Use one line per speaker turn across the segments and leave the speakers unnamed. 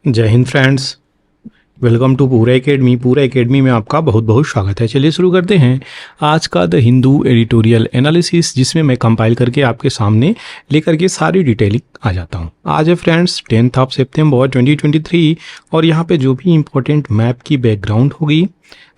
जय Hind friends. Welcome to पूरा academy. पूरा एकेडमी में आपका बहुत बहुत स्वागत है। चलिए शुरू करते हैं आज का द हिंदू एडिटोरियल एनालिसिस, जिसमें मैं कंपाइल करके आपके सामने लेकर के सारी डिटेलिंग आ जाता हूं। आज है फ्रेंड्स 10 सितंबर 2023 और यहाँ पे जो भी इंपॉर्टेंट मैप की बैकग्राउंड होगी,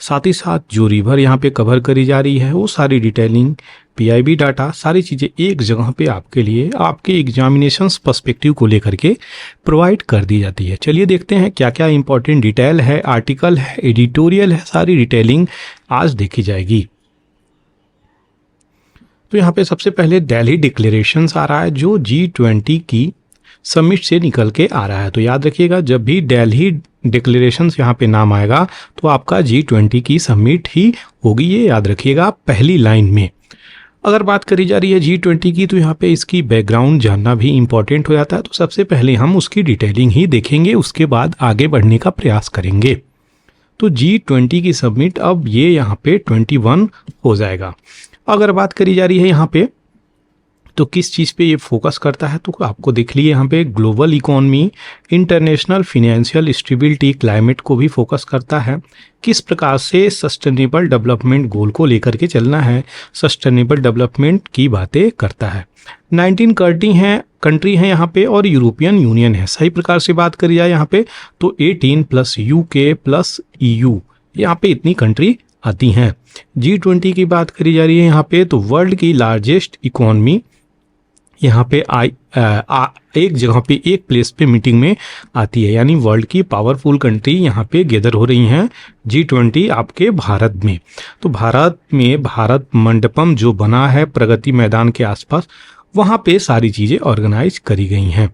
साथ ही साथ जो रिवर यहाँ पे कवर करी जा रही है, वो सारी डिटेलिंग, पीआईबी डाटा, सारी चीज़ें एक जगह पे आपके लिए आपके एग्जामिनेशंस पर्सपेक्टिव को लेकर के प्रोवाइड कर दी जाती है। चलिए देखते हैं क्या क्या इंपॉर्टेंट डिटेल है, आर्टिकल है, एडिटोरियल है, सारी डिटेलिंग आज देखी जाएगी। तो यहाँ पे सबसे पहले दिल्ली डिक्लेरेशंस आ रहा है, जो G20 की समिट से निकल के आ रहा है। तो याद रखिएगा, जब भी दिल्ली डिक्लेरेशंस यहाँ पे नाम आएगा तो आपका G20 की समिट ही होगी, ये याद रखिएगा पहली लाइन में। अगर बात करी जा रही है G20 की, तो यहाँ पे इसकी बैकग्राउंड जानना भी इम्पॉर्टेंट हो जाता है। तो सबसे पहले हम उसकी डिटेलिंग ही देखेंगे, उसके बाद आगे बढ़ने का प्रयास करेंगे। तो G20 की समिट अब ये यहाँ पे 21 हो जाएगा। अगर बात करी जा रही है यहाँ पे तो किस चीज़ पे ये फोकस करता है, तो आपको देख लीजिए यहाँ पे global economy, international financial stability, climate को भी फोकस करता है। किस प्रकार से सस्टेनेबल डेवलपमेंट गोल को लेकर के चलना है, सस्टेनेबल डेवलपमेंट की बातें करता है। 19 कंट्री हैं यहाँ पे और यूरोपियन यूनियन है। सही प्रकार से बात करी जाए यहाँ पे तो 18 प्लस UK प्लस EU, यहाँ पे इतनी कंट्री आती हैं। G20 की बात करी जा रही है यहाँ पे तो वर्ल्ड की लार्जेस्ट इकोनॉमी यहाँ पे एक जगह पे, एक प्लेस पे मीटिंग में आती है, यानी वर्ल्ड की पावरफुल कंट्री यहाँ पे गैदर हो रही हैं G20 आपके भारत में। तो भारत में भारत मंडपम जो बना है प्रगति मैदान के आसपास, वहाँ पे सारी चीज़ें ऑर्गेनाइज करी गई हैं।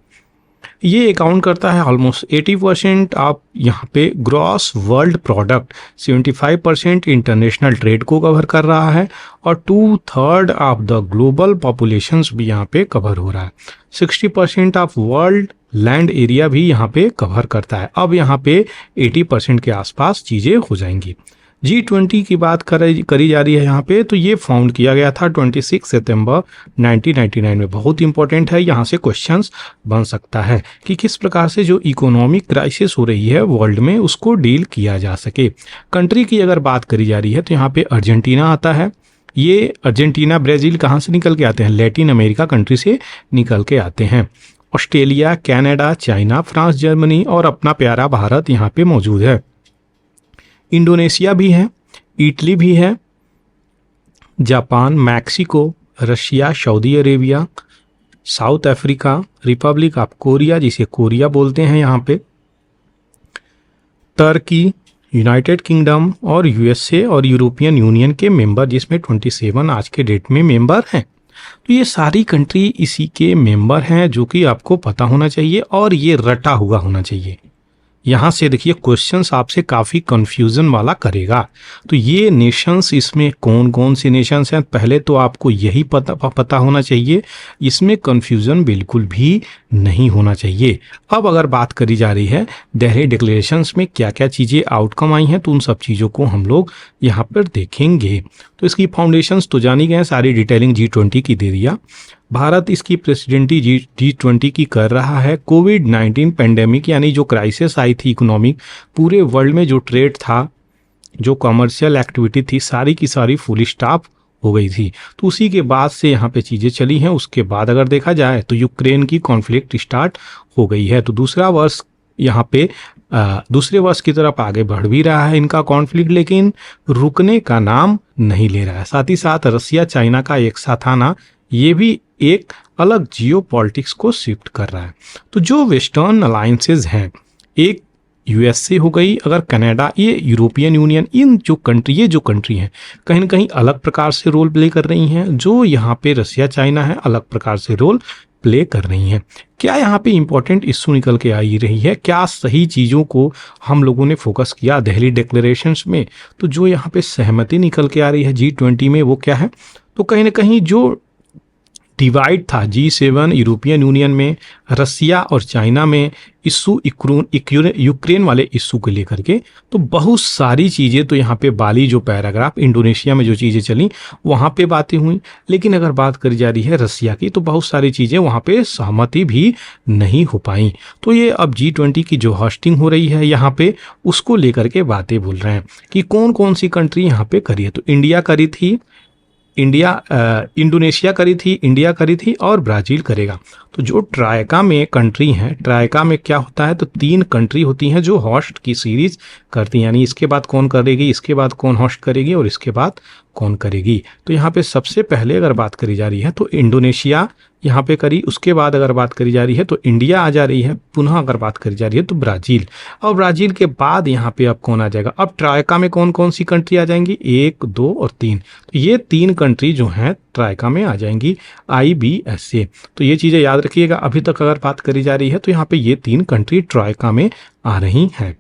ये अकाउंट करता है ऑलमोस्ट 80% आप यहाँ पे gross world product, 75% international trade को कवर कर रहा है और 2/3 ऑफ द ग्लोबल पॉपुलेशंस भी यहाँ पे कवर हो रहा है। 60% ऑफ वर्ल्ड लैंड एरिया भी यहाँ पे कवर करता है। अब यहाँ पे 80% के आसपास चीज़ें हो जाएंगी। G20 की बात करी जा रही है यहाँ पे, तो ये फाउंड किया गया था 26 सितंबर 1999 में। बहुत इंपॉर्टेंट है, यहाँ से क्वेश्चंस बन सकता है कि किस प्रकार से जो इकोनॉमिक क्राइसिस हो रही है वर्ल्ड में, उसको डील किया जा सके। कंट्री की अगर बात करी जा रही है तो यहाँ पे अर्जेंटीना आता है। ये अर्जेंटीना, ब्राज़ील कहाँ से निकल के आते हैं? लैटिन अमेरिका कंट्री से निकल के आते हैं। Australia, Canada, China, France, Germany और अपना प्यारा भारत यहाँ पे मौजूद है। इंडोनेशिया भी है, इटली भी है, Japan, Mexico, Russia, Saudi Arabia, south Africa, Republic of Korea जिसे कोरिया बोलते हैं यहाँ पे, टर्की, यूनाइटेड किंगडम और USA और यूरोपियन यूनियन के मेंबर, जिसमें 27 आज के डेट में मेंबर हैं। तो ये सारी कंट्री इसी के मेंबर हैं, जो कि आपको पता होना चाहिए और ये रटा हुआ होना चाहिए। यहाँ से देखिए क्वेश्चंस आपसे काफ़ी कंफ्यूजन वाला करेगा। तो ये नेशंस, इसमें कौन कौन से नेशंस हैं, पहले तो आपको यही पता होना चाहिए, इसमें कंफ्यूजन बिल्कुल भी नहीं होना चाहिए। अब अगर बात करी जा रही है दिल्ली डिक्लेरेशंस में क्या क्या चीज़ें आउटकम आई हैं, तो उन सब चीज़ों को हम लोग यहाँ पर देखेंगे। तो इसकी फाउंडेशंस तो जानी गए, सारी डिटेलिंग G20 की दे दिया। भारत इसकी प्रेसिडेंटी G20 की कर रहा है। कोविड-19 पेंडेमिक, यानी जो क्राइसिस आई थी इकोनॉमिक, पूरे वर्ल्ड में जो ट्रेड था, जो कमर्शियल एक्टिविटी थी, सारी की सारी फुल स्टॉप हो गई थी। तो उसी के बाद से यहाँ पे चीज़ें चली हैं। उसके बाद अगर देखा जाए तो यूक्रेन की कॉन्फ्लिक्ट स्टार्ट हो गई है। तो दूसरा वर्ष यहाँ पे दूसरे वर्ष की तरफ आगे बढ़ भी रहा है इनका कॉन्फ्लिक्ट, लेकिन रुकने का नाम नहीं ले रहा है। साथ ही साथ रसिया चाइना का एक साथ आना, ये भी एक अलग जियो पॉलिटिक्स को शिफ्ट कर रहा है। तो जो वेस्टर्न अलायंसेज हैं, एक USA हो गई, अगर कनाडा, ये यूरोपियन यूनियन, ये जो कंट्री हैं कहीं ना कहीं अलग प्रकार से रोल प्ले कर रही हैं। जो यहाँ पे रसिया चाइना है, अलग प्रकार से रोल प्ले कर रही हैं। क्या यहाँ पे इंपॉर्टेंट इशू निकल के आ ही रही है, क्या सही चीज़ों को हम लोगों ने फोकस किया दिल्ली डिक्लेरेशंस में? तो जो यहाँ पे सहमति निकल के आ रही है G20 में, वो क्या है? तो कहीं ना कहीं जो डिवाइड था G7 यूरोपियन यूनियन में, रसिया और चाइना में इशू, यूक्रेन वाले इशू को लेकर के। तो बहुत सारी चीज़ें, तो यहाँ पे बाली जो पैराग्राफ, इंडोनेशिया में जो चीज़ें चली वहाँ पे बातें हुई। लेकिन अगर बात करी जा रही है रसिया की, तो बहुत सारी चीज़ें वहाँ पे सहमति भी नहीं हो पाई। तो ये अब G20 की जो होस्टिंग हो रही है यहाँ पे, उसको लेकर के बातें बोल रहे हैं कि कौन कौन सी कंट्री यहाँ पे करी है। तो इंडिया करी थी, इंडोनेशिया करी थी, इंडिया करी थी और ब्राज़ील करेगा। तो जो ट्राइका में कंट्री हैं, ट्राइका में क्या होता है, तो 3 कंट्री होती हैं जो होस्ट की सीरीज करती हैं, यानी इसके बाद कौन करेगी, इसके बाद कौन होस्ट करेगी और इसके बाद कौन करेगी। तो यहाँ पे सबसे पहले अगर बात करी जा रही है तो इंडोनेशिया यहाँ पे करी, उसके बाद अगर बात करी जा रही है तो इंडिया आ जा रही है, पुनः अगर बात करी जा रही है तो ब्राज़ील, और ब्राज़ील के बाद यहाँ पे अब कौन आ जाएगा। अब ट्राइका में कौन कौन सी कंट्री आ जाएंगी, 1, 2 और 3। तो ये 3 कंट्री जो हैं ट्राइका में आ जाएंगी IBS से। तो ये चीज़ें याद रखिएगा। अभी तक अगर बात करी जा रही है तो यहाँ पे ये 3 कंट्री ट्राइका में आ रही हैं।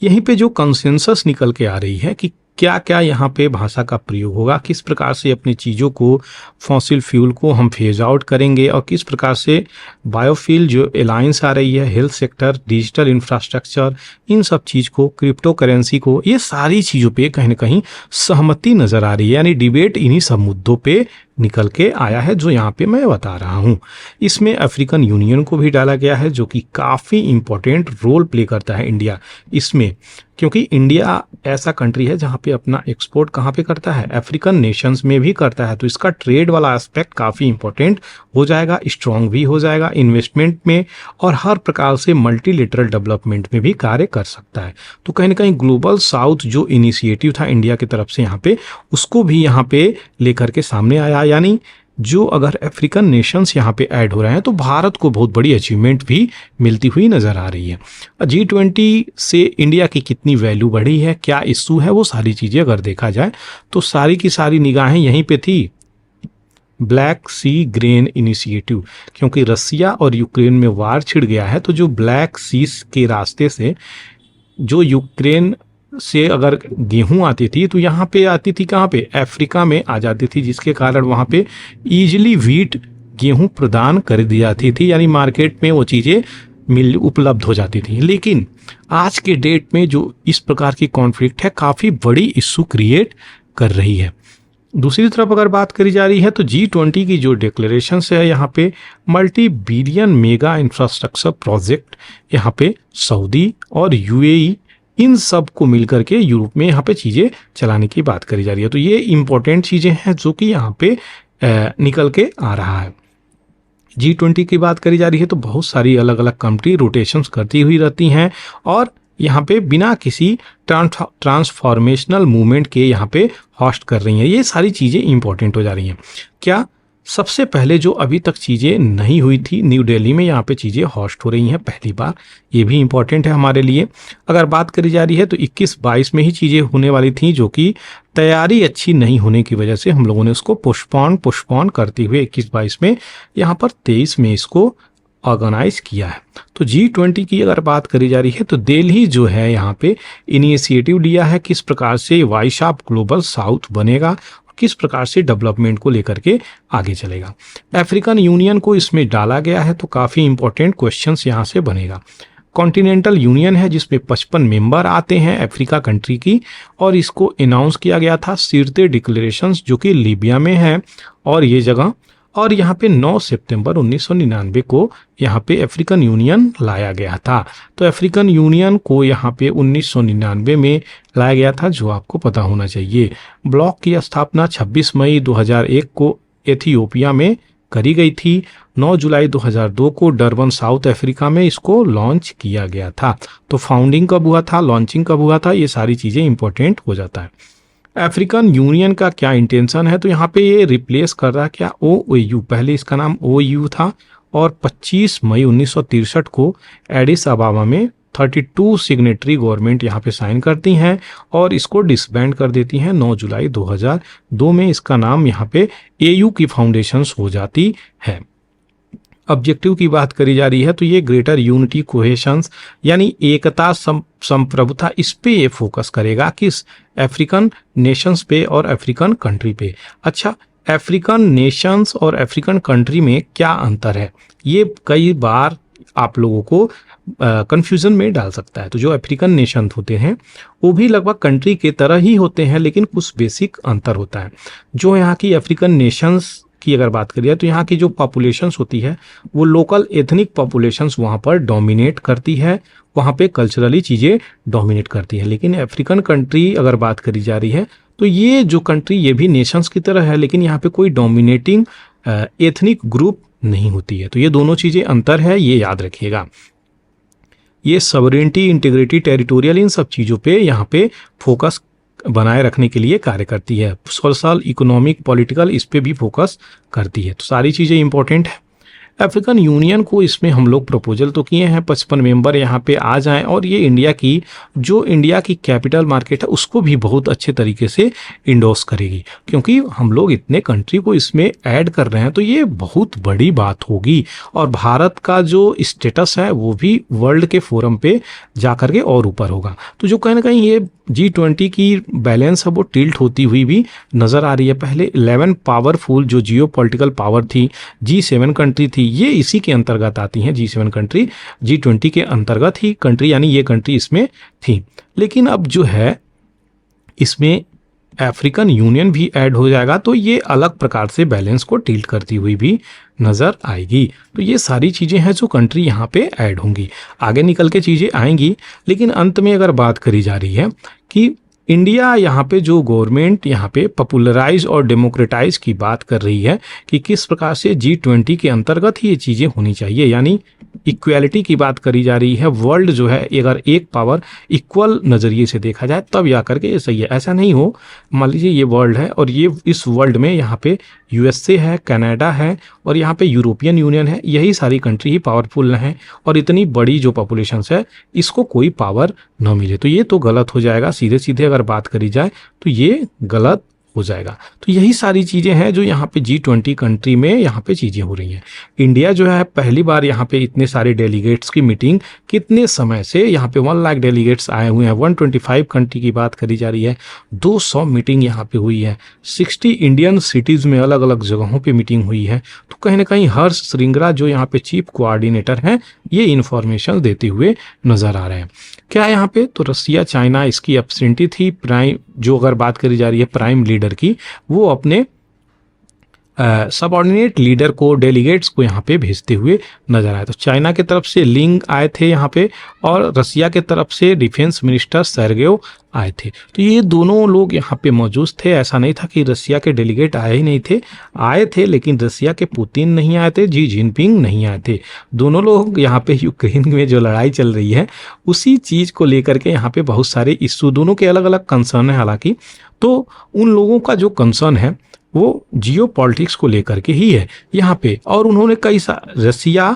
यहीं पे जो कंसेंसस निकल के आ रही है कि क्या क्या यहाँ पे भाषा का प्रयोग होगा, किस प्रकार से अपनी चीज़ों को, फॉसिल फ्यूल को हम फेज आउट करेंगे, और किस प्रकार से बायोफ्यूल जो अलायंस आ रही है, हेल्थ सेक्टर, डिजिटल इंफ्रास्ट्रक्चर, इन सब चीज़ को, क्रिप्टो करेंसी को, ये सारी चीज़ों पे कहीं ना कहीं सहमति नज़र आ रही है। यानी डिबेट इन्हीं सब मुद्दों पे निकल के आया है जो यहाँ पे मैं बता रहा हूँ। इसमें अफ्रीकन यूनियन को भी डाला गया है जो कि काफ़ी इम्पोर्टेंट रोल प्ले करता है इंडिया इसमें, क्योंकि इंडिया ऐसा कंट्री है जहाँ पे अपना एक्सपोर्ट कहाँ पे करता है, अफ्रीकन नेशंस में भी करता है। तो इसका ट्रेड वाला एस्पेक्ट काफ़ी इंपॉर्टेंट हो जाएगा, स्ट्रॉन्ग भी हो जाएगा इन्वेस्टमेंट में, और हर प्रकार से मल्टीलेटरल डेवलपमेंट में भी कार्य कर सकता है। तो कहीं ना कहीं ग्लोबल साउथ जो इनिशिएटिव था इंडिया की तरफ से यहाँ पे, उसको भी यहाँ पे लेकर के सामने आया। यानी जो अगर अफ्रीकन नेशंस यहाँ पे ऐड हो रहे हैं तो भारत को बहुत बड़ी अचीवमेंट भी मिलती हुई नज़र आ रही है। G20 से इंडिया की कितनी वैल्यू बढ़ी है, क्या इशू है, वो सारी चीज़ें अगर देखा जाए तो सारी की सारी निगाहें यहीं पे थी ब्लैक सी ग्रेन इनिशिएटिव, क्योंकि रसिया और यूक्रेन में वार छिड़ गया है। तो जो ब्लैक सीस के रास्ते से जो यूक्रेन से अगर गेहूं आती थी तो यहाँ पे आती थी कहाँ पे, अफ्रीका में आ जाती थी, जिसके कारण वहाँ पे ईजिली व्हीट गेहूं प्रदान कर दी जाती थी, यानी मार्केट में वो चीज़ें उपलब्ध हो जाती थी। लेकिन आज के डेट में जो इस प्रकार की कॉन्फ्लिक्ट है काफ़ी बड़ी इशू क्रिएट कर रही है। दूसरी तरफ अगर बात करी जा रही है तो G20 की जो डिक्लेरेशन है यहाँ पे multi billion mega infrastructure project, यहाँ पे सऊदी और UAE, इन सब को मिलकर के यूरोप में यहाँ पे चीज़ें चलाने की बात करी जा रही है। तो ये इंपॉर्टेंट चीज़ें हैं जो कि यहाँ पे निकल के आ रहा है। G20 की बात करी जा रही है तो बहुत सारी अलग अलग कंट्री रोटेशंस करती हुई रहती हैं, और यहाँ पे बिना किसी ट्रांसफॉर्मेशनल मूवमेंट के यहाँ पे होस्ट कर रही हैं। ये सारी चीज़ें इंपॉर्टेंट हो जा रही हैं। क्या सबसे पहले जो अभी तक चीज़ें नहीं हुई थी, न्यू दिल्ली में यहाँ पे चीज़ें होस्ट हो रही हैं पहली बार, ये भी इम्पॉर्टेंट है हमारे लिए। अगर बात करी जा रही है तो 21-22 में ही चीज़ें होने वाली थी, जो कि तैयारी अच्छी नहीं होने की वजह से हम लोगों ने उसको पोस्टपोन करते हुए 21-22 में यहाँ पर 23 में इसको ऑर्गेनाइज किया है। तो G20 की अगर बात करी जा रही है तो दिल्ली जो है यहाँ पे इनिशिएटिव लिया है, किस प्रकार से वॉइस ऑफ ग्लोबल साउथ बनेगा, किस प्रकार से डेवलपमेंट को लेकर के आगे चलेगा। अफ्रीकन यूनियन को इसमें डाला गया है, तो काफ़ी इंपॉर्टेंट क्वेश्चंस यहाँ से बनेगा। कॉन्टिनेंटल यूनियन है जिसमें 55 मेंबर आते हैं अफ्रीका कंट्री की, और इसको अनाउंस किया गया था सिरते डिक्लेरेशंस जो कि लीबिया में है, और ये जगह, और यहाँ पे 9 सितंबर 1999 को यहाँ पे अफ्रीकन यूनियन लाया गया था। तो अफ्रीकन यूनियन को यहाँ पे 1999 में लाया गया था, जो आपको पता होना चाहिए। ब्लॉक की स्थापना 26 मई 2001 को एथियोपिया में करी गई थी। 9 जुलाई 2002 को डरबन साउथ अफ्रीका में इसको लॉन्च किया गया था। तो फाउंडिंग कब हुआ था, लॉन्चिंग कब हुआ था, ये सारी चीज़ें इंपॉर्टेंट हो जाता है। अफ्रीकन यूनियन का क्या इंटेंशन है, तो यहाँ पे ये रिप्लेस कर रहा है क्या OAU, पहले इसका नाम OAU था, और 25 मई 1963 को एडिस अबाबा में 32 सिग्नेटरी गवर्नमेंट यहाँ पे साइन करती हैं और इसको डिसबैंड कर देती हैं 9 जुलाई 2002 में। इसका नाम यहाँ पे AU की फाउंडेशंस हो जाती है। ऑब्जेक्टिव की बात करी जा रही है तो ये ग्रेटर यूनिटी कोहेशंस यानी एकता संप्रभुता, इस पे ये फोकस करेगा, किस अफ्रीकन नेशंस पे और अफ्रीकन कंट्री पे। अच्छा, अफ्रीकन नेशंस और अफ्रीकन कंट्री में क्या अंतर है, ये कई बार आप लोगों को कंफ्यूजन में डाल सकता है। तो जो अफ्रीकन नेशन होते हैं वो भी लगभग कंट्री के तरह ही होते हैं, लेकिन कुछ बेसिक अंतर होता है। जो यहाँ की अफ्रीकन नेशंस की अगर बात करिए तो यहाँ की जो पॉपुलेशंस होती है वो लोकल एथनिक पॉपुलेशंस वहाँ पर डोमिनेट करती है, वहाँ पे कल्चरली चीज़ें डोमिनेट करती है। लेकिन अफ्रीकन कंट्री अगर बात करी जा रही है तो ये जो कंट्री ये भी नेशंस की तरह है, लेकिन यहाँ पे कोई डोमिनेटिंग एथनिक ग्रुप नहीं होती है। तो ये दोनों चीज़ें अंतर है, ये याद रखिएगा। ये सॉवरेनिटी, इंटीग्रिटी, टेरिटोरियल, इन सब चीज़ों पे यहाँ पे फोकस बनाए रखने के लिए कार्य करती है। सोशल, इकोनॉमिक, पॉलिटिकल, इस पे भी फोकस करती है। तो सारी चीज़ें इंपॉर्टेंट है। अफ्रीकन यूनियन को इसमें हम लोग प्रपोजल तो किए हैं 55 मेंबर यहाँ पे आ जाएं, और ये इंडिया की कैपिटल मार्केट है उसको भी बहुत अच्छे तरीके से इंडोर्स करेगी, क्योंकि हम लोग इतने कंट्री को इसमें ऐड कर रहे हैं तो ये बहुत बड़ी बात होगी। और भारत का जो स्टेटस है वो भी वर्ल्ड के फोरम पे जा करके और ऊपर होगा। तो जो कहीं ना कहीं ये G20 की बैलेंस है वो टिल्ट होती हुई भी नज़र आ रही है। पहले 11 पावरफुल जो जियो पॉलिटिकल पावर थी, G7 कंट्री थी, ये इसी के अंतर्गत आती हैं। G7 कंट्री G20 के अंतर्गत ही कंट्री, यानी ये कंट्री इसमें थी। लेकिन अब जो है इसमें अफ्रीकन यूनियन भी ऐड हो जाएगा तो ये अलग प्रकार से बैलेंस को टिल्ट करती हुई भी नज़र आएगी। तो ये सारी चीज़ें हैं जो कंट्री यहाँ पे ऐड होंगी, आगे निकल के चीज़ें आएंगी। लेकिन अंत में अगर बात करी जा रही है कि इंडिया यहाँ पे जो गवर्नमेंट यहाँ पे पॉपुलराइज और डेमोक्रेटाइज की बात कर रही है कि किस प्रकार से G20 के अंतर्गत ही ये चीज़ें होनी चाहिए, यानी इक्वालिटी की बात करी जा रही है। वर्ल्ड जो है अगर एक पावर इक्वल नज़रिए से देखा जाए तब या करके ये सही है। ऐसा नहीं हो, मान लीजिए ये वर्ल्ड है और ये इस वर्ल्ड में यहाँ पे USA है, कनाडा है और यहाँ पे यूरोपियन यूनियन है, यही सारी कंट्री ही पावरफुल हैं और इतनी बड़ी जो पॉपुलेशन है इसको कोई पावर न मिले, तो ये तो गलत हो जाएगा। सीधे सीधे अगर बात करी जाए तो ये गलत हो जाएगा। तो यही सारी चीज़ें हैं जो यहाँ पे G20 कंट्री में यहाँ पे चीज़ें हो रही हैं। इंडिया जो है पहली बार यहाँ पे इतने सारे डेलीगेट्स की मीटिंग, कितने समय से यहाँ पे 1 लाख डेलीगेट्स आए हुए हैं, 125 कंट्री की बात करी जा रही है, 200 मीटिंग यहाँ पे हुई है, 60 इंडियन सिटीज़ में अलग अलग जगहों पर मीटिंग हुई है। तो कहीं ना कहीं हर्ष श्रृंगला जो यहाँ पे चीफ कोऑर्डिनेटर हैं ये इन्फॉर्मेशन देते हुए नज़र आ रहे हैं। क्या यहाँ पे तो रसिया, चाइना इसकी एब्सेंटी थी। प्राइम जो अगर बात करी जा रही है प्राइम लीडर की, वो अपने सबऑर्डिनेट लीडर को, डेलीगेट्स को यहाँ पे भेजते हुए नजर आए। तो चाइना की तरफ से लिंग आए थे यहाँ पे और रसिया के तरफ से डिफेंस मिनिस्टर सर्गेव आए थे। तो ये दोनों लोग यहाँ पे मौजूद थे। ऐसा नहीं था कि रसिया के डेलीगेट आए ही नहीं थे, आए थे, लेकिन रसिया के पुतिन नहीं आए थे, जी जिनपिंग नहीं आए थे। दोनों लोग यहाँ पे यूक्रेन में जो लड़ाई चल रही है उसी चीज़ को लेकर के यहाँ पे बहुत सारे इश्यू, दोनों के अलग अलग कंसर्न है हालांकि, तो उन लोगों का जो कंसर्न है वो जियो पॉलिटिक्स को लेकर के ही है यहाँ पे। और उन्होंने रसिया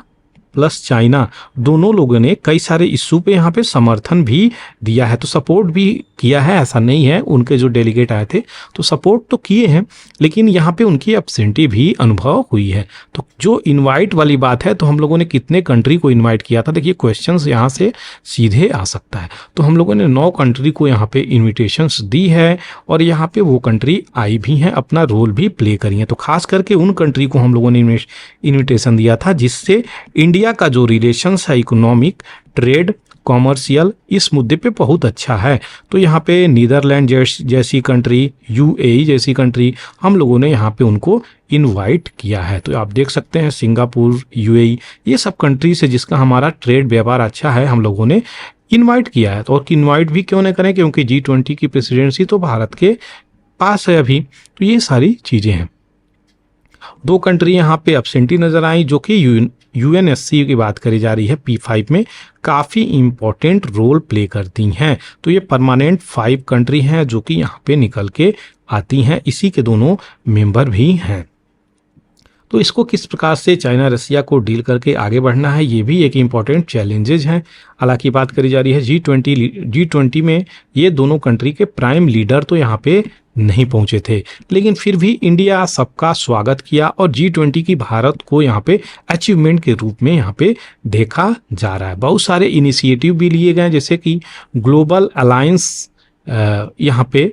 प्लस चाइना दोनों लोगों ने कई सारे इश्यू पे यहाँ पे समर्थन भी दिया है, तो सपोर्ट भी किया है। ऐसा नहीं है, उनके जो डेलीगेट आए थे तो सपोर्ट तो किए हैं, लेकिन यहाँ पे उनकी एब्सेंटी भी अनुभव हुई है। तो जो इनवाइट वाली बात है, तो हम लोगों ने कितने कंट्री को इनवाइट किया था, देखिए क्वेश्चंस यहाँ से सीधे आ सकता है। तो हम लोगों ने 9 कंट्री को यहाँ पे इन्विटेशंस दी है और यहाँ पे वो कंट्री आई भी हैं, अपना रोल भी प्ले करी है। तो खास करके उन कंट्री को हम लोगों ने इन्विटेशन दिया था जिससे इंडिया का जो रिलेशंस है, इकोनॉमिक, ट्रेड, कॉमर्शियल, इस मुद्दे पे बहुत अच्छा है। तो यहाँ पे नीदरलैंड जैसी कंट्री, UAE जैसी कंट्री, हम लोगों ने यहाँ पे उनको इनवाइट किया है। तो आप देख सकते हैं सिंगापुर, UAE, ये सब कंट्री से जिसका हमारा ट्रेड व्यापार अच्छा है, हम लोगों ने इनवाइट किया है। तो और इनवाइट भी क्यों न करें, क्योंकि G20 की प्रेसिडेंसी तो भारत के पास है अभी। तो ये सारी चीज़ें हैं। 2 कंट्री यहाँ पे एब्सेंटी नज़र आई जो कि UNSC की बात करी जा रही है, P5 में काफ़ी इम्पोर्टेंट रोल प्ले करती हैं। तो ये परमानेंट 5 कंट्री हैं जो कि यहाँ पे निकल के आती हैं, इसी के दोनों मेंबर भी हैं। तो इसको किस प्रकार से चाइना रसिया को डील करके आगे बढ़ना है, ये भी एक इम्पॉर्टेंट चैलेंजेज हैं। हालांकि बात करी जा रही है G20 में ये दोनों कंट्री के प्राइम लीडर तो यहाँ पे नहीं पहुंचे थे, लेकिन फिर भी इंडिया सबका स्वागत किया और G20 की भारत को यहाँ पे अचीवमेंट के रूप में यहाँ पे देखा जा रहा है। बहुत सारे इनिशिएटिव भी लिए गए, जैसे कि ग्लोबल अलायंस यहाँ पे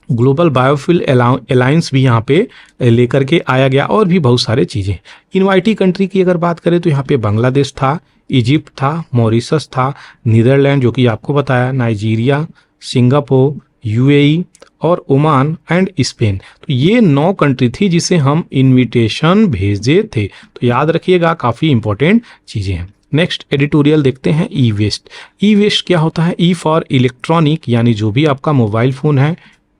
ग्लोबल बायोफ्यूल अलायंस भी यहाँ पे लेकर के आया गया, और भी बहुत सारे चीज़ें। इनवाइटी कंट्री की अगर बात करें तो यहाँ पे बांग्लादेश था, इजिप्ट था, मॉरिशस था, नीदरलैंड जो कि आपको बताया, नाइजीरिया, सिंगापुर, यूएई और ओमान एंड स्पेन। तो ये 9 कंट्री थी जिसे हम इनविटेशन भेजे थे। तो याद रखिएगा, काफ़ी इंपॉर्टेंट चीज़ें हैं। नेक्स्ट एडिटोरियल देखते हैं, ई वेस्ट। ई वेस्ट क्या होता है? ई फॉर इलेक्ट्रॉनिक, यानी जो भी आपका मोबाइल फ़ोन है,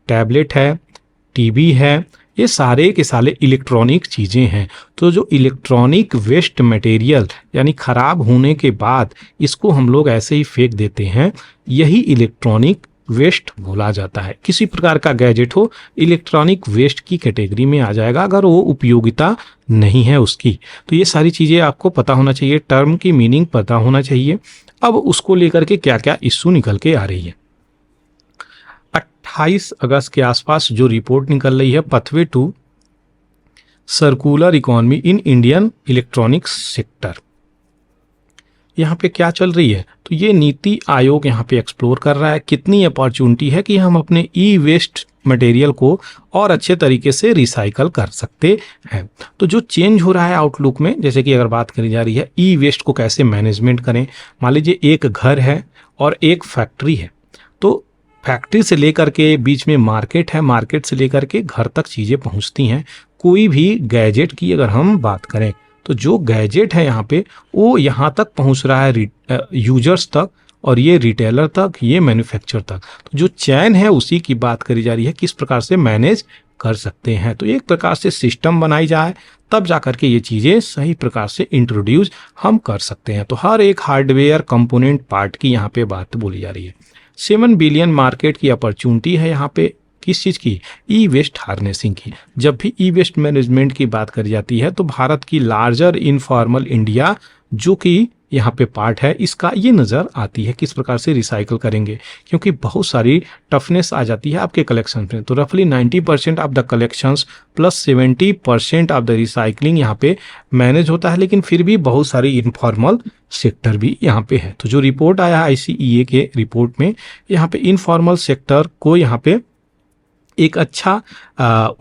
टैबलेट है, टीवी है, ये सारे के सारे इलेक्ट्रॉनिक चीज़ें हैं। तो जो इलेक्ट्रॉनिक वेस्ट मटेरियल यानी ख़राब होने के बाद इसको हम लोग ऐसे ही फेंक देते हैं, यही इलेक्ट्रॉनिक वेस्ट बोला जाता है। किसी प्रकार का गैजेट हो, इलेक्ट्रॉनिक वेस्ट की कैटेगरी में आ जाएगा अगर वो उपयोगिता नहीं है उसकी। तो ये सारी चीज़ें आपको पता होना चाहिए, टर्म की मीनिंग पता होना चाहिए। अब उसको लेकर के क्या क्या इश्यू निकल के आ रही है। 28 अगस्त के आसपास जो रिपोर्ट निकल रही है, pathway to circular economy in Indian electronics sector, यहाँ पे क्या चल रही है? तो ये नीति आयोग यहाँ पे एक्सप्लोर कर रहा है कितनी अपॉर्चुनिटी है कि हम अपने ई वेस्ट मटेरियल को और अच्छे तरीके से रिसाइकल कर सकते हैं। तो जो चेंज हो रहा है आउटलुक में, जैसे कि अगर बात करी जा रही है ई वेस्ट को कैसे मैनेजमेंट करें। मान लीजिए एक घर है और एक फैक्ट्री है, तो फैक्ट्री से लेकर के बीच में मार्केट है, मार्केट से लेकर के घर तक चीज़ें पहुंचती हैं। कोई भी गैजेट की अगर हम बात करें तो जो गैजेट है यहाँ पे वो यहाँ तक पहुँच रहा है यूजर्स तक, और ये रिटेलर तक, ये मैन्युफैक्चर तक। तो जो चैन है उसी की बात करी जा रही है, किस प्रकार से मैनेज कर सकते हैं। तो एक प्रकार से सिस्टम बनाई जाए तब जाकर के ये चीज़ें सही प्रकार से इंट्रोड्यूस हम कर सकते हैं। तो हर एक हार्डवेयर कंपोनेंट पार्ट की यहाँ पे बात बोली जा रही है। 7 बिलियन मार्केट की अपॉर्चुनिटी है यहाँ पे, किस चीज़ की? ई वेस्ट हार्नेसिंग की। जब भी ई वेस्ट मैनेजमेंट की बात करी जाती है तो भारत की लार्जर इनफॉर्मल इंडिया जो कि यहाँ पे पार्ट है, इसका ये नज़र आती है किस प्रकार से रिसाइकल करेंगे, क्योंकि बहुत सारी टफनेस आ जाती है आपके कलेक्शन में। तो रफली 90% of the collections plus 70% of the recycling यहाँ पे मैनेज होता है, लेकिन फिर भी बहुत सारी इनफॉर्मल सेक्टर भी यहाँ पे है। तो जो रिपोर्ट आया है ICEA के रिपोर्ट में, यहाँ पे इनफॉर्मल सेक्टर को यहाँ पे एक अच्छा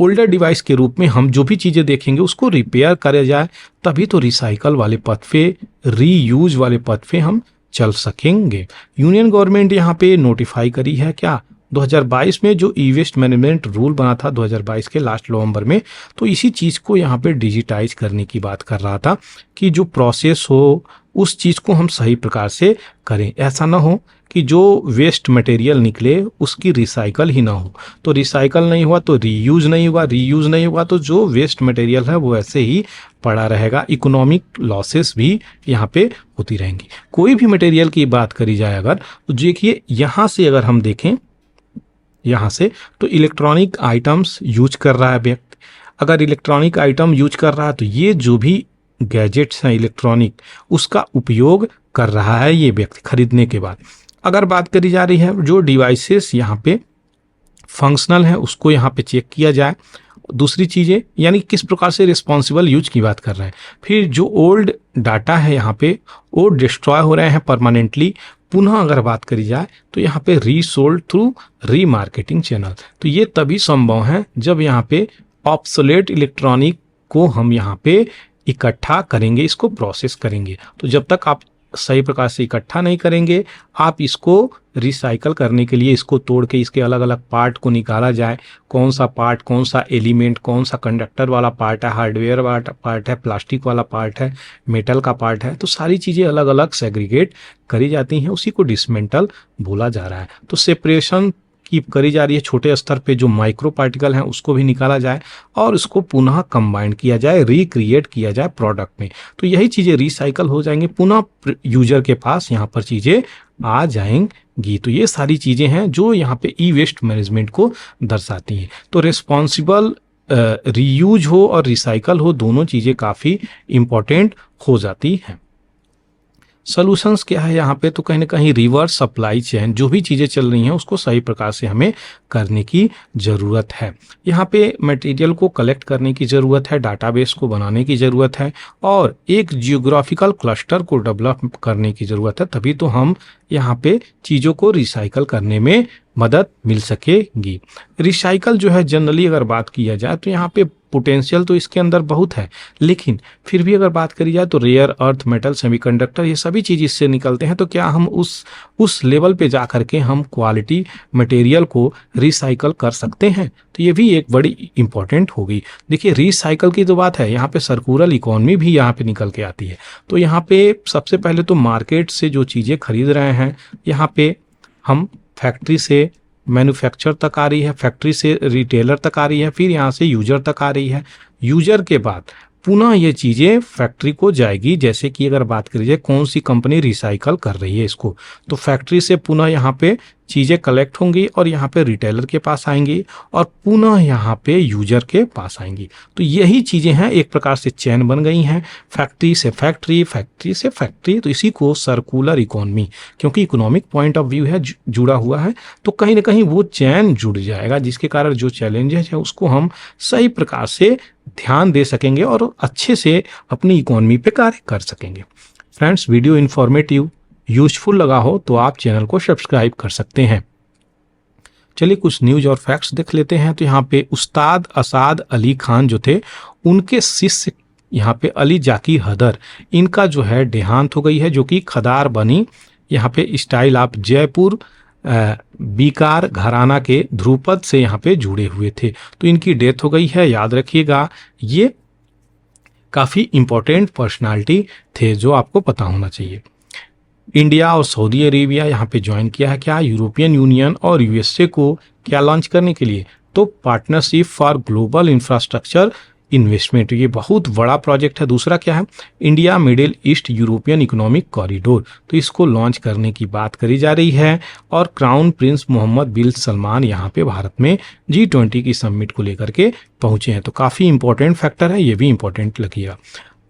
ओल्डर डिवाइस के रूप में हम जो भी चीज़ें देखेंगे उसको रिपेयर करा जाए, तभी तो रिसाइकल वाले पथ पे, रीयूज वाले पथ पे हम चल सकेंगे। यूनियन गवर्नमेंट यहाँ पे नोटिफाई करी है क्या? 2022 में जो ई वेस्ट मैनेजमेंट रूल बना था 2022 के लास्ट नवंबर में, तो इसी चीज़ को यहाँ पे डिजिटाइज करने की बात कर रहा था कि जो प्रोसेस हो उस चीज़ को हम सही प्रकार से करें। ऐसा ना हो कि जो वेस्ट मटेरियल निकले उसकी रिसाइकल ही ना हो। तो रिसाइकल नहीं हुआ तो रीयूज नहीं हुआ, रीयूज नहीं हुआ तो जो वेस्ट मटेरियल है वो ऐसे ही पड़ा रहेगा। इकोनॉमिक लॉसेस भी यहाँ पे होती रहेंगी। कोई भी मटेरियल की बात करी जाए अगर, तो देखिए यहाँ से अगर हम देखें यहाँ से, तो इलेक्ट्रॉनिक आइटम्स यूज कर रहा है व्यक्ति। अगर इलेक्ट्रॉनिक आइटम यूज कर रहा है तो ये जो भी गैजेट्स हैं इलेक्ट्रॉनिक, उसका उपयोग कर रहा है ये व्यक्ति खरीदने के बाद। अगर बात करी जा रही है जो डिवाइसेस यहाँ पे फंक्शनल है उसको यहाँ पे चेक किया जाए। दूसरी चीज़ें यानी किस प्रकार से रिस्पॉन्सिबल यूज की बात कर रहे हैं। फिर जो ओल्ड डाटा है यहाँ पे वो डिस्ट्रॉय हो रहे हैं परमानेंटली। पुनः अगर बात करी जाए तो यहाँ पे रीसोल्ड थ्रू रीमार्केटिंग चैनल। तो ये तभी संभव है जब यहाँ पे ऑब्सोलेट इलेक्ट्रॉनिक को हम यहाँ पे इकट्ठा करेंगे, इसको प्रोसेस करेंगे। तो जब तक आप सही प्रकार से इकट्ठा नहीं करेंगे, आप इसको रिसाइकल करने के लिए इसको तोड़ के इसके अलग अलग पार्ट को निकाला जाए, कौन सा पार्ट, कौन सा एलिमेंट, कौन सा कंडक्टर वाला पार्ट है, हार्डवेयर वाला पार्ट है, प्लास्टिक वाला पार्ट है, मेटल का पार्ट है, तो सारी चीज़ें अलग अलग सेग्रीगेट करी जाती हैं, उसी को डिसमेंटल बोला जा रहा है। तो सेपरेशन की करी जा रही है, छोटे स्तर पे जो माइक्रो पार्टिकल हैं उसको भी निकाला जाए और उसको पुनः कंबाइन किया जाए, रिक्रिएट किया जाए प्रोडक्ट में। तो यही चीज़ें रिसाइकल हो जाएंगी, पुनः यूजर के पास यहाँ पर चीज़ें आ जाएंगी। तो ये सारी चीज़ें हैं जो यहाँ पे ई वेस्ट मैनेजमेंट को दर्शाती हैं। तो रिस्पॉन्सिबल रीयूज हो और रिसाइकल हो, दोनों चीज़ें काफ़ी इम्पोर्टेंट हो जाती हैं। सॉल्यूशंस क्या है यहाँ पे, तो कहीं ना कहीं रिवर्स सप्लाई चेन, जो भी चीज़ें चल रही हैं उसको सही प्रकार से हमें करने की ज़रूरत है। यहाँ पे मटेरियल को कलेक्ट करने की ज़रूरत है, डाटाबेस को बनाने की ज़रूरत है और एक जियोग्राफिकल क्लस्टर को डेवलप करने की ज़रूरत है, तभी तो हम यहाँ पे चीज़ों को रिसाइकल करने में मदद मिल सकेगी। रिसाइकल जो है जनरली अगर बात किया जाए तो यहाँ पे पोटेंशियल तो इसके अंदर बहुत है, लेकिन फिर भी अगर बात करी जाए तो रेयर अर्थ मेटल, सेमीकंडक्टर, ये सभी चीज़ इससे निकलते हैं। तो क्या हम उस लेवल पे जा करके हम क्वालिटी मटेरियल को रिसाइकल कर सकते हैं? तो ये भी एक बड़ी इंपॉर्टेंट होगी। देखिए रिसाइकल की तो बात है, यहाँ पे सर्कुलर इकोनॉमी भी यहाँ पे निकल के आती है। तो यहाँ पे सबसे पहले तो मार्केट से जो चीज़ें खरीद रहे हैं, यहाँ पे हम फैक्ट्री से मैन्युफैक्चर तक आ रही है, फैक्ट्री से रिटेलर तक आ रही है, फिर यहाँ से यूजर तक आ रही है, यूजर के बाद पुनः ये चीज़ें फैक्ट्री को जाएगी। जैसे कि अगर बात करी जाए कौन सी कंपनी रिसाइकल कर रही है इसको, तो फैक्ट्री से पुनः यहाँ पे चीज़ें कलेक्ट होंगी और यहाँ पे रिटेलर के पास आएंगी और पुनः यहाँ पे यूजर के पास आएंगी। तो यही चीज़ें हैं, एक प्रकार से चैन बन गई हैं, फैक्ट्री से फैक्ट्री, फैक्ट्री से फैक्ट्री। तो इसी को सर्कुलर इकोनॉमी, क्योंकि इकोनॉमिक पॉइंट ऑफ व्यू है जुड़ा हुआ है, तो कहीं ना कहीं वो चैन जुड़ जाएगा, जिसके कारण जो चैलेंजेस है उसको हम सही प्रकार से ध्यान दे सकेंगे और अच्छे से अपनी इकोनॉमी पे कार्य कर सकेंगे। फ्रेंड्स, वीडियो इन्फॉर्मेटिव यूजफुल लगा हो तो आप चैनल को सब्सक्राइब कर सकते हैं। चलिए कुछ न्यूज और फैक्ट्स देख लेते हैं। तो यहाँ पे उस्ताद असाद अली खान जो थे, उनके शिष्य यहाँ पे अली जाकिर हैदर, इनका जो है देहांत हो गई है, जो कि खदार बनी यहाँ पे स्टाइल ऑफ जयपुर बीकार घराना के ध्रुपद से यहाँ पे जुड़े हुए थे। तो इनकी डेथ हो गई है, याद रखिएगा। ये काफ़ी इंपॉर्टेंट पर्सनालिटी थे जो आपको पता होना चाहिए। इंडिया और सऊदी अरेबिया यहाँ पे ज्वाइन किया है क्या, यूरोपियन यूनियन और यूएसए को क्या लॉन्च करने के लिए, तो partnership for global infrastructure investment, ये बहुत बड़ा प्रोजेक्ट है। दूसरा क्या है, India middle east European economic corridor, तो इसको लॉन्च करने की बात करी जा रही है। और क्राउन प्रिंस मोहम्मद बिन सलमान यहाँ पे भारत में G20 की समिट को लेकर के पहुंचे हैं। तो काफ़ी इंपॉर्टेंट फैक्टर है, ये भी इंपॉर्टेंट लगिएगा।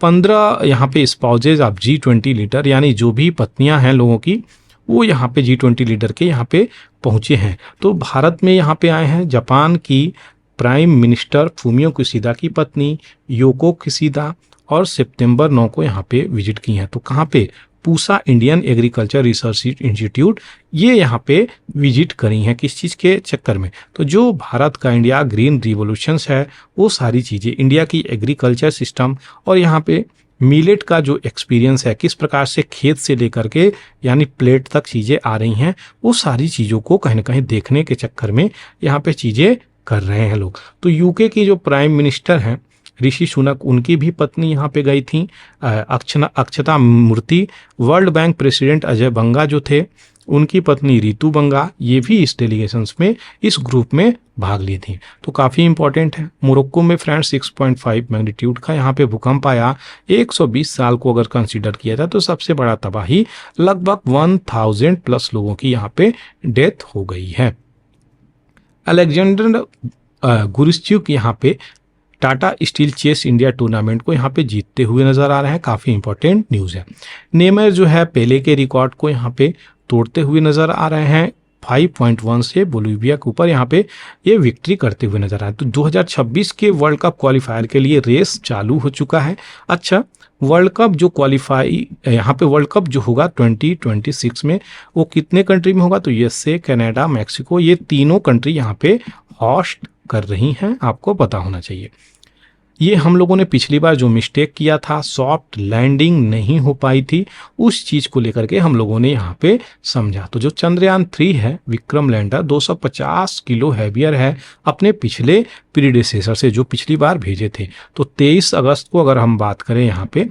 15 यहाँ पे स्पाउजेज ऑफ G20 लीडर, यानी जो भी पत्नियां हैं लोगों की, वो यहाँ पे G20 लीडर के यहाँ पे पहुंचे हैं। तो भारत में यहाँ पे आए हैं जापान की प्राइम मिनिस्टर फूमियो किशिदा की पत्नी योको किशिदा, और सितंबर 9 को यहाँ पे विजिट की हैं। तो कहाँ पे, Pusa Indian agriculture research institute, ये यहाँ पे विजिट करी हैं। किस चीज़ के चक्कर में, तो जो भारत का इंडिया ग्रीन रिवोल्यूशंस है, वो सारी चीज़ें, इंडिया की एग्रीकल्चर सिस्टम और यहाँ पे मिलेट का जो एक्सपीरियंस है, किस प्रकार से खेत से लेकर के यानी प्लेट तक चीज़ें आ रही हैं, वो सारी चीज़ों को कहीं ना कहीं देखने के चक्कर में यहाँ पे चीज़ें कर रहे हैं लोग। तो यूके की जो प्राइम मिनिस्टर हैं ऋषि सुनक, उनकी भी पत्नी यहाँ पे गई थी, अक्षता मूर्ति। वर्ल्ड बैंक प्रेसिडेंट अजय बंगा जो थे, उनकी पत्नी रितु बंगा, ये भी इस डेलीगेशंस में, इस ग्रुप में भाग ली थी। तो काफ़ी इंपॉर्टेंट है। मोरक्को में फ्रेंड्स 6.5 मैग्नीट्यूड का यहाँ पे भूकंप आया। 120 साल को अगर कंसीडर किया जाए तो सबसे बड़ा तबाही, लगभग 1000 प्लस लोगों की यहाँ पे डेथ हो गई है। अलेक्जेंडर गुरिश्च्युक यहाँ पे Tata Steel chess India tournament को यहाँ पे जीतते हुए नजर आ रहे हैं। काफ़ी इंपॉर्टेंट न्यूज़ है। नेमर जो है पहले के रिकॉर्ड को यहाँ पे तोड़ते हुए नजर आ रहे हैं। 5.1 से बोलिविया के ऊपर यहाँ पे ये विक्ट्री करते हुए नजर आ रहे हैं। तो 2026 के वर्ल्ड कप क्वालिफायर के लिए रेस चालू हो चुका है। अच्छा, वर्ल्ड कप जो क्वालिफाई यहाँ पे वर्ल्ड कप जो होगा 2026 में, वो कितने कंट्री में होगा, तो यूएसए, कनाडा, मैक्सिको, ये तीनों कंट्री यहाँ पे होस्ट कर रही हैं, आपको पता होना चाहिए। ये हम लोगों ने पिछली बार जो मिस्टेक किया था, सॉफ्ट लैंडिंग नहीं हो पाई थी, उस चीज़ को लेकर के हम लोगों ने यहाँ पे समझा। तो जो चंद्रयान 3 है, विक्रम लैंडर 250 किलो हैवियर है अपने पिछले प्रीडेसेसर से, जो पिछली बार भेजे थे। तो 23 अगस्त को अगर हम बात करें यहाँ पे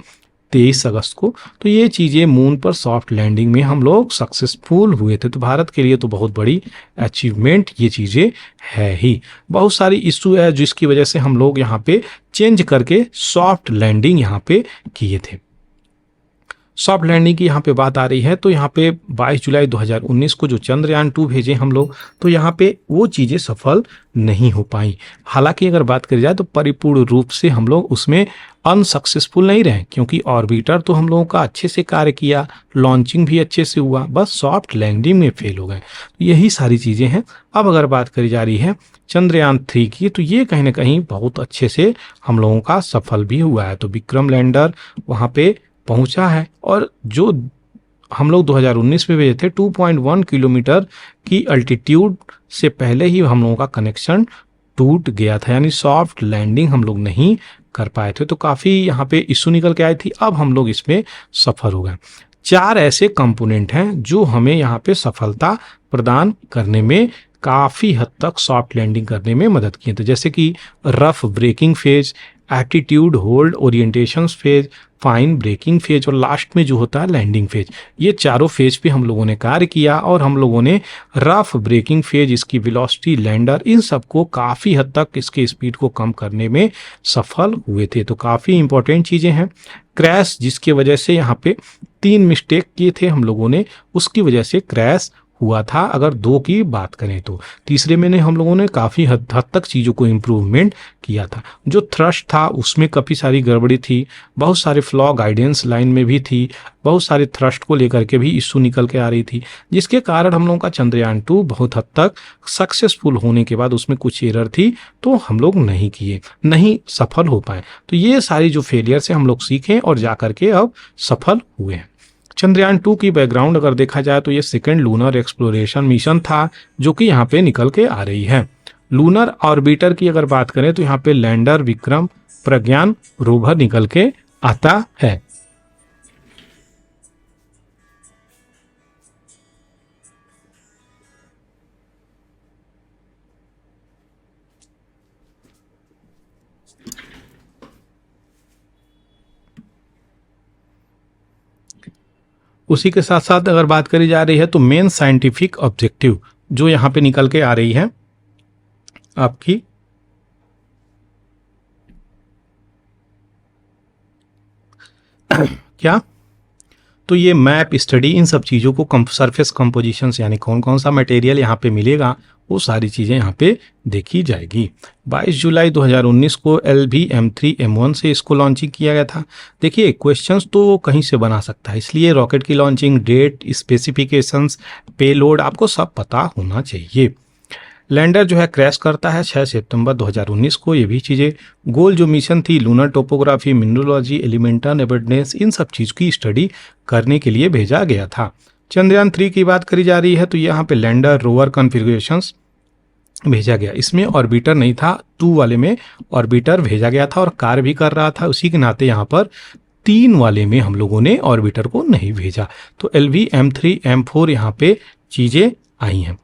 23 अगस्त को, तो ये चीज़ें मून पर सॉफ्ट लैंडिंग में हम लोग सक्सेसफुल हुए थे। तो भारत के लिए तो बहुत बड़ी अचीवमेंट ये चीज़ें है ही। बहुत सारी इशू है जिसकी वजह से हम लोग यहाँ पे चेंज करके सॉफ्ट लैंडिंग यहाँ पे किए थे। सॉफ्ट लैंडिंग की यहाँ पे बात आ रही है, तो यहाँ पे 22 जुलाई 2019 को जो चंद्रयान 2 भेजे हम लोग, तो यहाँ पे वो चीज़ें सफल नहीं हो पाई। हालांकि अगर बात करी जाए तो परिपूर्ण रूप से हम लोग उसमें अनसक्सेसफुल नहीं रहे, क्योंकि ऑर्बिटर तो हम लोगों का अच्छे से कार्य किया, लॉन्चिंग भी अच्छे से हुआ, बस सॉफ्ट लैंडिंग में फेल हो गए। यही सारी चीज़ें हैं। अब अगर बात करी जा रही है चंद्रयान 3 की, तो ये कहीं ना कहीं बहुत अच्छे से हम लोगों का सफल भी हुआ है। तो विक्रम लैंडर वहाँ पे पहुंचा है, और जो हम लोग 2019 में भेजे थे 2.1 किलोमीटर की अल्टीट्यूड से पहले ही हम लोगों का कनेक्शन टूट गया था, यानी सॉफ्ट लैंडिंग हम लोग नहीं कर पाए थे। तो काफ़ी यहाँ पे इशू निकल के आई थी। अब हम लोग इसमें सफल हो गए। 4 ऐसे कंपोनेंट हैं जो हमें यहाँ पे सफलता प्रदान करने में काफ़ी हद तक सॉफ्ट लैंडिंग करने में मदद किए थे, जैसे कि rough breaking phase, attitude hold orientation phase, fine breaking phase और लास्ट में जो होता है लैंडिंग फेज। ये चारों फेज पे हम लोगों ने कार्य किया, और हम लोगों ने रफ ब्रेकिंग फेज, इसकी वेलोसिटी, लैंडर, इन सबको काफ़ी हद तक इसके स्पीड को कम करने में सफल हुए थे। तो काफ़ी इंपॉर्टेंट चीज़ें हैं। क्रैश, जिसकी वजह से यहाँ पे 3 मिस्टेक किए थे हम लोगों ने, उसकी वजह से क्रैश हुआ था। अगर 2 की बात करें तो तीसरे में हम लोगों ने काफ़ी हद तक चीज़ों को इम्प्रूवमेंट किया था। जो थ्रस्ट था उसमें काफ़ी सारी गड़बड़ी थी, बहुत सारे फ्लॉ गाइडेंस लाइन में भी थी, बहुत सारे थ्रस्ट को लेकर के भी इशू निकल के आ रही थी, जिसके कारण हम लोगों का चंद्रयान 2 बहुत हद तक सक्सेसफुल होने के बाद उसमें कुछ एरर थी, तो हम लोग नहीं सफल हो पाए। तो ये सारी जो फेलियर से हम लोग सीखें और जा करके अब सफल हुए हैं। चंद्रयान 2 की बैकग्राउंड अगर देखा जाए तो ये सेकेंड लूनर एक्सप्लोरेशन मिशन था, जो कि यहाँ पे निकल के आ रही है। लूनर ऑर्बिटर की अगर बात करें तो यहाँ पे लैंडर, विक्रम, प्रज्ञान रोवर निकल के आता है। उसी के साथ साथ अगर बात करी जा रही है तो मेन साइंटिफिक ऑब्जेक्टिव जो यहाँ पे निकल के आ रही है आपकी, क्या, तो ये मैप स्टडी, इन सब चीज़ों को सरफेस कंपोजिशन यानी कौन कौन सा मटेरियल यहाँ पे मिलेगा, वो सारी चीज़ें यहाँ पे देखी जाएगी। 22 जुलाई 2019 को LV-M3M1 से इसको लॉन्चिंग किया गया था। देखिए क्वेश्चंस तो कहीं से बना सकता है, इसलिए रॉकेट की लॉन्चिंग डेट, स्पेसिफिकेशंस, पेलोड आपको सब पता होना चाहिए। लैंडर जो है क्रैश करता है 6 सितंबर 2019 को। ये भी चीज़ें, गोल जो मिशन थी lunar topography, mineralogy, elemental evidence, इन सब चीज़ की स्टडी करने के लिए भेजा गया था। चंद्रयान 3 की बात करी जा रही है तो यहाँ पे लैंडर रोवर कॉन्फ़िगरेशंस भेजा गया। इसमें ऑर्बिटर नहीं था, 2 वाले में ऑर्बिटर भेजा गया था और कार्य भी कर रहा था। उसी के नाते यहाँ पर 3 वाले में हम लोगों ने ऑर्बिटर को नहीं भेजा। तो LV-M3M4 यहाँ पे चीज़ें आई हैं।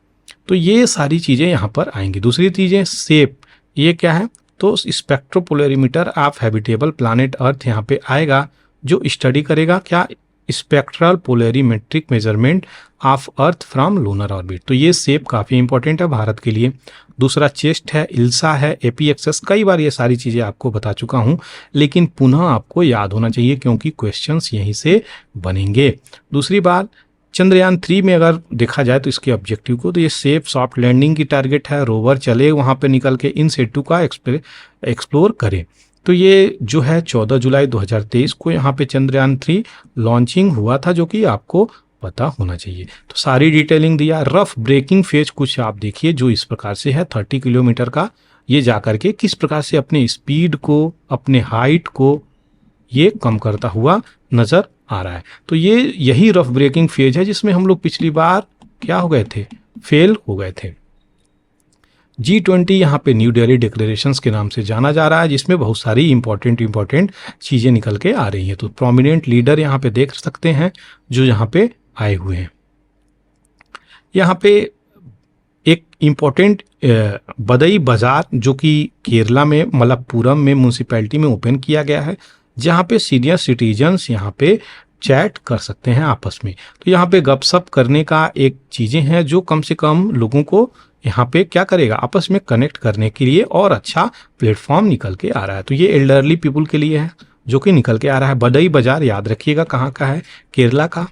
तो ये सारी चीज़ें यहाँ पर आएंगी। दूसरी चीज़ें सेप, ये क्या है, तो spectropolarimeter of habitable planet earth यहाँ पे आएगा, जो स्टडी करेगा क्या, spectral polarimetric measurement of earth from lunar orbit. तो ये सेप काफ़ी इंपॉर्टेंट है भारत के लिए। दूसरा चेस्ट है, इल्सा है, APXS, कई बार ये सारी चीज़ें आपको बता चुका हूँ, लेकिन पुनः आपको याद होना चाहिए क्योंकि क्वेश्चंस यहीं से बनेंगे। दूसरी बात, चंद्रयान 3 में अगर देखा जाए तो इसके ऑब्जेक्टिव को, तो ये सेफ सॉफ्ट लैंडिंग की टारगेट है, रोवर चले वहाँ पे निकल के इन सेटू का एक्सप्लोर करे। तो ये जो है 14 जुलाई 2023 को यहाँ पे चंद्रयान 3 लॉन्चिंग हुआ था, जो कि आपको पता होना चाहिए। तो सारी डिटेलिंग दिया। रफ ब्रेकिंग फेज कुछ आप देखिए जो इस प्रकार से है, 30 किलोमीटर का, ये जा करके किस प्रकार से अपने स्पीड को, अपने हाइट को ये कम करता हुआ नजर आ रहा है। तो ये यही रफ ब्रेकिंग फेज है जिसमें हम लोग पिछली बार क्या हो गए थे, फेल हो गए थे। G20 यहाँ पे न्यू दिल्ली डिक्लेरेशंस के नाम से जाना जा रहा है, जिसमें बहुत सारी इंपॉर्टेंट चीज़ें निकल के आ रही हैं। तो प्रोमिनेंट लीडर यहाँ पे देख सकते हैं जो यहाँ पे आए हुए हैं। यहाँ पे एक इम्पॉर्टेंट बदई बाजार जो कि केरला में मलप्पुरम में म्यूनसिपैलिटी में ओपन किया गया है, जहाँ पे सीनियर सिटीजन्स यहाँ पे चैट कर सकते हैं आपस में। तो यहाँ पे गपशप करने का एक चीज़ें हैं जो कम से कम लोगों को यहाँ पे क्या करेगा, आपस में कनेक्ट करने के लिए और अच्छा प्लेटफॉर्म निकल के आ रहा है। तो ये एल्डरली पीपुल के लिए है जो कि निकल के आ रहा है। बदई बाजार याद रखिएगा कहाँ का है, केरला का।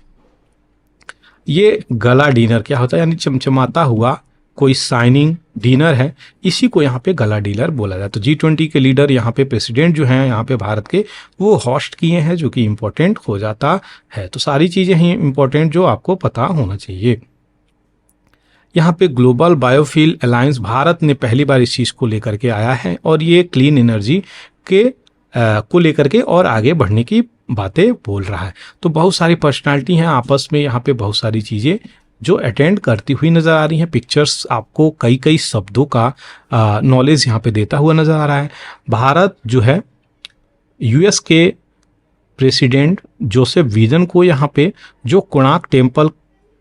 ये गला डिनर क्या होता है, यानी चमचमाता हुआ कोई साइनिंग डिनर है, इसी को यहाँ पे गला डीलर बोला जाता है। तो G20 के लीडर यहाँ पे प्रेसिडेंट जो हैं यहाँ पे भारत के, वो होस्ट किए हैं, जो कि इम्पोर्टेंट हो जाता है। तो सारी चीज़ें ही इम्पोर्टेंट जो आपको पता होना चाहिए। यहाँ पे ग्लोबल बायोफ्यूल अलायंस भारत ने पहली बार इस चीज़ को लेकर के आया है और ये क्लीन एनर्जी के को लेकर के और आगे बढ़ने की बातें बोल रहा है। तो बहुत सारी पर्सनालिटी हैं आपस में, यहाँ पे बहुत सारी चीज़ें जो अटेंड करती हुई नज़र आ रही हैं। पिक्चर्स आपको कई कई शब्दों का नॉलेज यहाँ पे देता हुआ नज़र आ रहा है। भारत जो है यूएस के प्रेसिडेंट जोसेफ बिडेन को यहाँ पे जो कोणार्क टेम्पल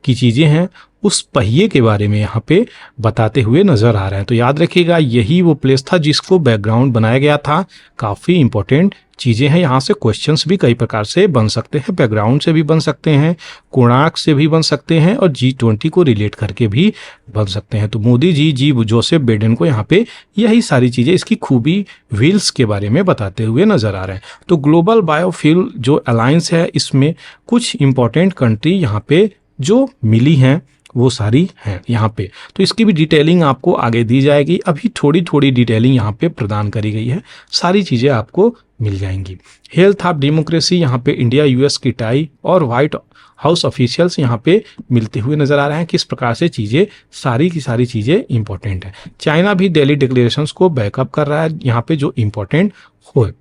की चीज़ें हैं उस पहिए के बारे में यहाँ पे बताते हुए नजर आ रहे हैं। तो याद रखिएगा यही वो प्लेस था जिसको बैकग्राउंड बनाया गया था। काफ़ी इंपॉर्टेंट चीज़ें हैं, यहाँ से क्वेश्चंस भी कई प्रकार से बन सकते हैं, बैकग्राउंड से भी बन सकते हैं, कोणार्क से भी बन सकते हैं और G20 को रिलेट करके भी बन सकते हैं। तो मोदी जी जोसेफ बिडेन को यहाँ पे यही सारी चीज़ें, इसकी खूबी व्हील्स के बारे में बताते हुए नजर आ रहे हैं। तो ग्लोबल बायोफ्यूल जो अलायंस है इसमें कुछ इंपॉर्टेंट कंट्री यहाँ पे जो मिली हैं वो सारी हैं यहाँ पे। तो इसकी भी डिटेलिंग आपको आगे दी जाएगी, अभी थोड़ी थोड़ी डिटेलिंग यहाँ पे प्रदान करी गई है, सारी चीज़ें आपको मिल जाएंगी। हेल्थ ऑफ डेमोक्रेसी, यहाँ पे इंडिया यूएस की टाई और व्हाइट हाउस ऑफिशियल्स यहाँ पे मिलते हुए नजर आ रहे हैं। किस प्रकार से चीज़ें, सारी की सारी चीज़ें इंपॉर्टेंट है। चाइना भी दिल्ली डिक्लेरेशंस को बैकअप कर रहा है यहाँ पे, जो इंपॉर्टेंट हो।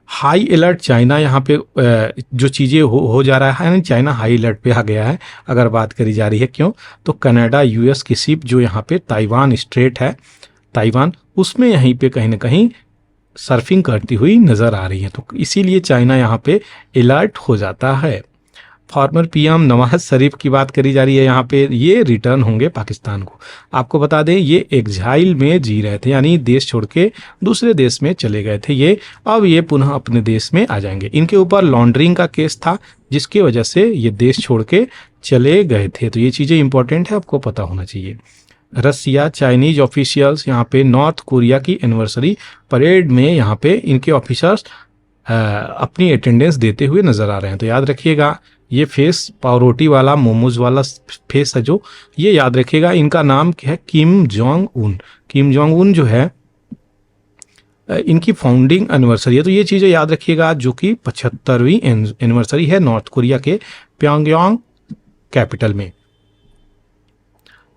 हाई अलर्ट चाइना, यहाँ पे जो चीज़ें हो जा रहा है, यानी चाइना हाई अलर्ट पे आ गया है अगर बात करी जा रही है। क्यों? तो कनाडा यूएस की शिप जो यहाँ पे ताइवान स्ट्रेट है, ताइवान, उसमें यहीं पे कहीं ना कहीं सर्फिंग करती हुई नज़र आ रही है। तो इसीलिए चाइना यहाँ पे अलर्ट हो जाता है। फॉर्मर पीएम नवाज शरीफ की बात करी जा रही है यहाँ पे, ये रिटर्न होंगे पाकिस्तान को। आपको बता दें ये एग्जाइल में जी रहे थे, यानी देश छोड़ के दूसरे देश में चले गए थे ये, अब ये पुनः अपने देश में आ जाएंगे। इनके ऊपर लॉन्ड्रिंग का केस था जिसकी वजह से ये देश छोड़ के चले गए थे। तो ये चीज़ें इंपॉर्टेंट है, आपको पता होना चाहिए। रसिया, चाइनीज ऑफिशियल्स यहाँ पे नॉर्थ कोरिया की एनिवर्सरी परेड में यहाँ पे इनके ऑफिसर्स अपनी अटेंडेंस देते हुए नजर आ रहे हैं। तो याद रखिएगा ये फेस पावरोटी वाला, मोमोज वाला फेस है जो, ये याद रखिएगा। इनका नाम है Kim Jong Un. Kim Jong Un जो है इनकी फाउंडिंग एनिवर्सरी है। तो ये चीज़ें याद रखिएगा, जो कि 75वीं एनिवर्सरी है नॉर्थ कोरिया के प्योंगयांग कैपिटल में।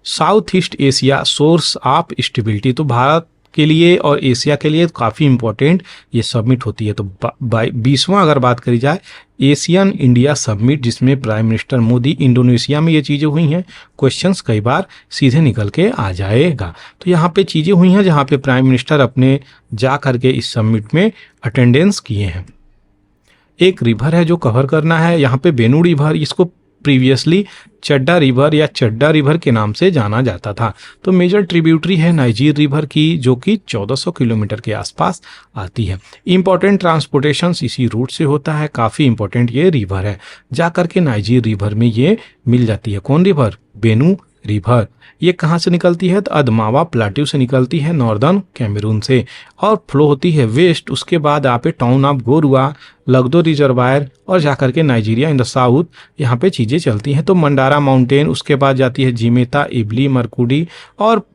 South east Asia source of stability, तो भारत के लिए और एशिया के लिए काफ़ी इंपॉर्टेंट ये समिट होती है। तो 20वां अगर बात करी जाए एशियन इंडिया समिट, जिसमें प्राइम मिनिस्टर मोदी, इंडोनेशिया में ये चीज़ें हुई हैं। क्वेश्चंस कई बार सीधे निकल के आ जाएगा। तो यहाँ पे चीज़ें हुई हैं जहाँ पे प्राइम मिनिस्टर अपने जा करके इस समिट में अटेंडेंस किए हैं। एक रिवर है जो कवर करना है यहाँ पे, बेनू रिवर, इसको प्रीवियसली चड्डा रिवर या चड्डा रिवर के नाम से जाना जाता था। तो मेजर ट्रिब्यूटरी है नाइजीर रिवर की, जो कि 1400 किलोमीटर के आसपास आती है। इंपॉर्टेंट ट्रांसपोर्टेशन इसी रूट से होता है, काफ़ी इंपॉर्टेंट ये रिवर है। जा करके नाइजीर रिवर में ये मिल जाती है। कौन रिवर? Bennu river. ये कहाँ से निकलती है? तो अदमावा प्लाट्यू से निकलती है, नॉर्दर्न कैमरून से, और फ्लो होती है वेस्ट। उसके बाद आप टाउन ऑफ गोरुआ, लगदो रिजर्वायर और जाकर के नाइजीरिया इन द साउथ, यहाँ पे चीज़ें चलती हैं। तो मंडारा माउंटेन, उसके बाद जाती है जिमेता, इबली, मरकुडी, और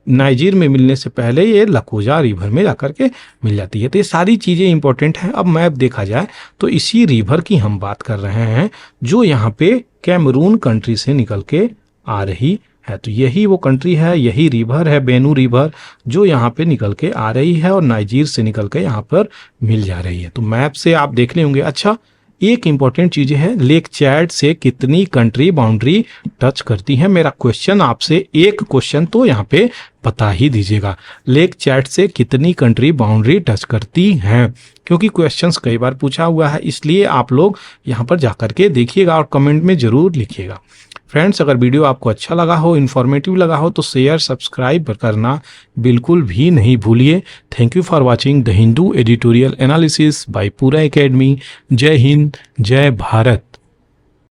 नाइजीर में मिलने से पहले ये लकोजा रिवर में जाकर के मिल जाती है। तो ये सारी चीज़ें इंपॉर्टेंट हैं। अब मैप देखा जाए तो इसी रिवर की हम बात कर रहे हैं, जो यहाँ पे कैमरून कंट्री से निकल के आ रही है। तो यही वो कंट्री है, यही रिवर है बेनू रिवर, जो यहाँ पे निकल के आ रही है और नाइजीर से निकल के यहाँ पर मिल जा रही है। तो मैप से आप देख लेंगे। अच्छा, एक इंपॉर्टेंट चीज़ है, लेक चैड से कितनी कंट्री बाउंड्री टच करती है? मेरा क्वेश्चन आपसे, एक क्वेश्चन तो यहाँ पे बता ही दीजिएगा, लेक चैड से कितनी कंट्री बाउंड्री टच करती हैं? क्योंकि क्वेश्चंस कई बार पूछा हुआ है, इसलिए आप लोग यहाँ पर जाकर के देखिएगा और कमेंट में ज़रूर लिखिएगा। फ्रेंड्स, अगर वीडियो आपको अच्छा लगा हो, इन्फॉर्मेटिव लगा हो, तो शेयर सब्सक्राइब करना बिल्कुल भी नहीं भूलिए। Thank you for watching the Hindu editorial analysis bye पूरा एकेडमी। जय हिंद, जय भारत।